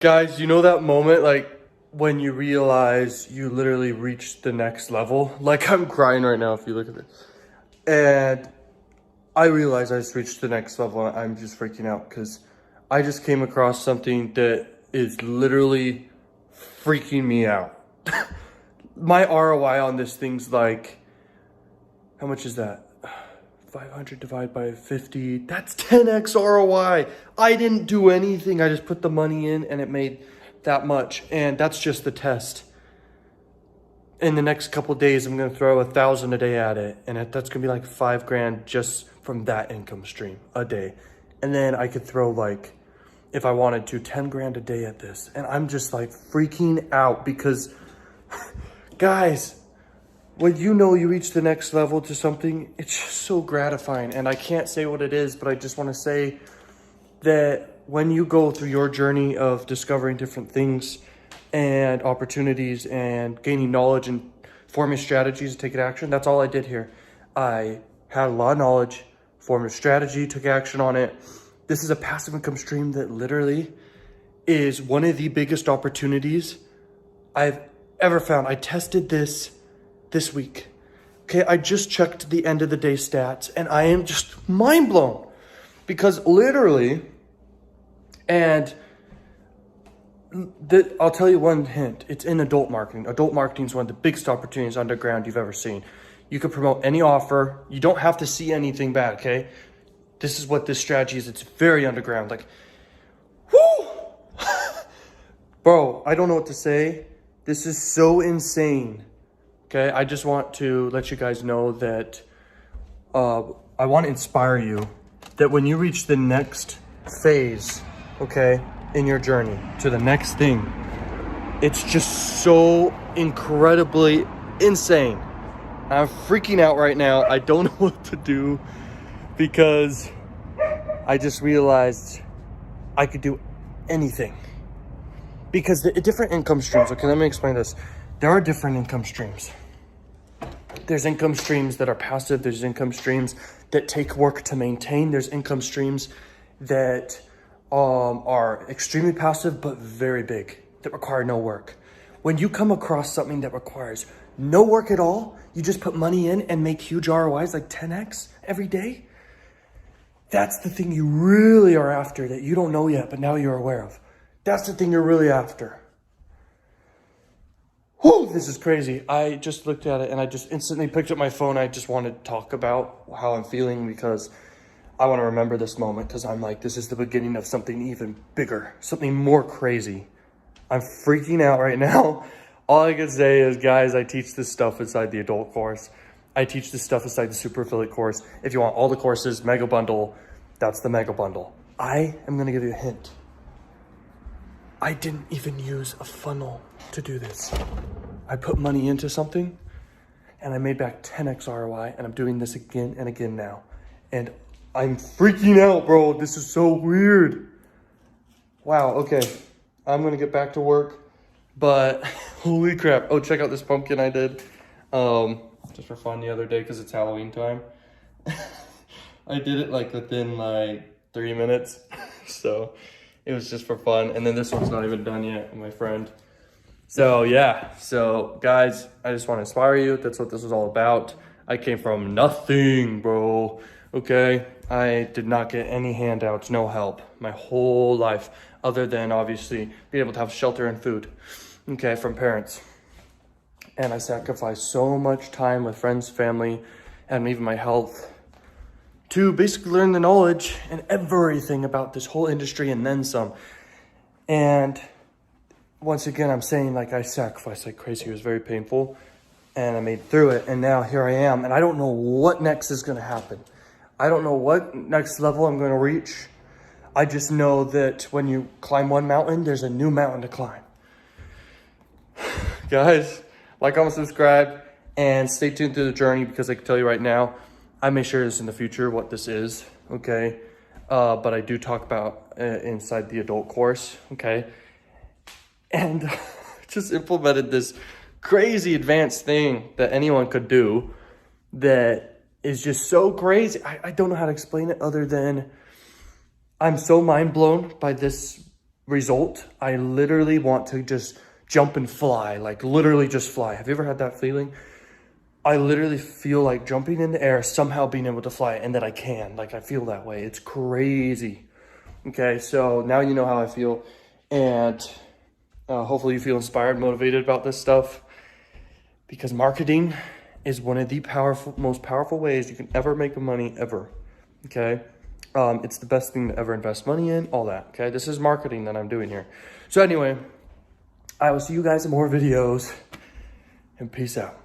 Guys, you know that moment like when you realize you literally reached the next level? Like I'm crying right now if you look at this. And I realize I just reached the next level and I'm just freaking out because I just came across something that is literally freaking me out. My ROI on this thing's like, how much is that? 500 divided by 50, that's 10x ROI. I didn't do anything. I just put the money in and it made that much. And that's just the test. In the next couple of days, I'm going to throw 1,000 a day at it. And that's going to be like 5 grand just from that income stream a day. And then I could throw like, if I wanted to, 10 grand a day at this. And I'm just like freaking out because guys, when you know you reach the next level to something, it's just so gratifying. And I can't say what it is, but I just want to say that when you go through your journey of discovering different things and opportunities and gaining knowledge and forming strategies to take action, that's all I did here. I had a lot of knowledge, formed a strategy, took action on it. This is a passive income stream that literally is one of the biggest opportunities I've ever found. I tested this week. Okay, I just checked the end of the day stats and I am just mind blown because literally, and I'll tell you one hint, it's in adult marketing. Adult marketing is one of the biggest opportunities underground you've ever seen. You can promote any offer. You don't have to see anything bad, okay? This is what this strategy is. It's very underground. Like, whoo! Bro, I don't know what to say. This is so insane. Okay, I just want to let you guys know that I want to inspire you that when you reach the next phase, okay, in your journey to the next thing, it's just so incredibly insane. I'm freaking out right now. I don't know what to do because I just realized I could do anything. Because the different income streams, okay, let me explain this. There are different income streams. There's income streams that are passive. There's income streams that take work to maintain. There's income streams that are extremely passive but very big, that require no work. When you come across something that requires no work at all, you just put money in and make huge ROIs like 10x every day, that's the thing you really are after that you don't know yet, but now you're aware of. That's the thing you're really after. Whew, this is crazy. I just looked at it and I just instantly picked up my phone. I just wanted to talk about how I'm feeling because I want to remember this moment because I'm like, this is the beginning of something even bigger, something more crazy. I'm freaking out right now. All I can say is, guys, I teach this stuff inside the adult course. I teach this stuff inside the super affiliate course. If you want all the courses, mega bundle, that's the mega bundle. I am going to give you a hint. I didn't even use a funnel to do this. I put money into something and I made back 10x ROI and I'm doing this again and again now. And I'm freaking out, bro. This is so weird. Wow, okay. I'm gonna get back to work, but holy crap. Oh, check out this pumpkin I did just for fun the other day because it's Halloween time. I did it like within like 3 minutes. So it was just for fun. And then this one's not even done yet, my friend. So yeah, so guys, I just want to inspire you. That's what this is all about. I came from nothing, bro. Okay, I did not get any handouts, no help my whole life, other than obviously being able to have shelter and food, okay, from parents. And I sacrificed so much time with friends, family, and even my health to basically learn the knowledge and everything about this whole industry and then some. And once again, I'm saying like I sacrificed like crazy. It was very painful and I made through it. And now here I am. And I don't know what next is going to happen. I don't know what next level I'm going to reach. I just know that when you climb one mountain, there's a new mountain to climb. Guys, like, comment, subscribe, and stay tuned through the journey because I can tell you right now, I may share this in the future, what this is, okay? But I do talk about inside the adult course, okay? And just implemented this crazy advanced thing that anyone could do that is just so crazy. I don't know how to explain it other than I'm so mind blown by this result, I literally want to just jump and fly, like literally just fly. Have you ever had that feeling? I literally feel like jumping in the air, somehow being able to fly, and that I can. Like, I feel that way. It's crazy. Okay, so now you know how I feel, and hopefully you feel inspired, motivated about this stuff, because marketing is one of the most powerful ways you can ever make money ever. Okay, it's the best thing to ever invest money in, all that. Okay, this is marketing that I'm doing here. So anyway, I will see you guys in more videos, and peace out.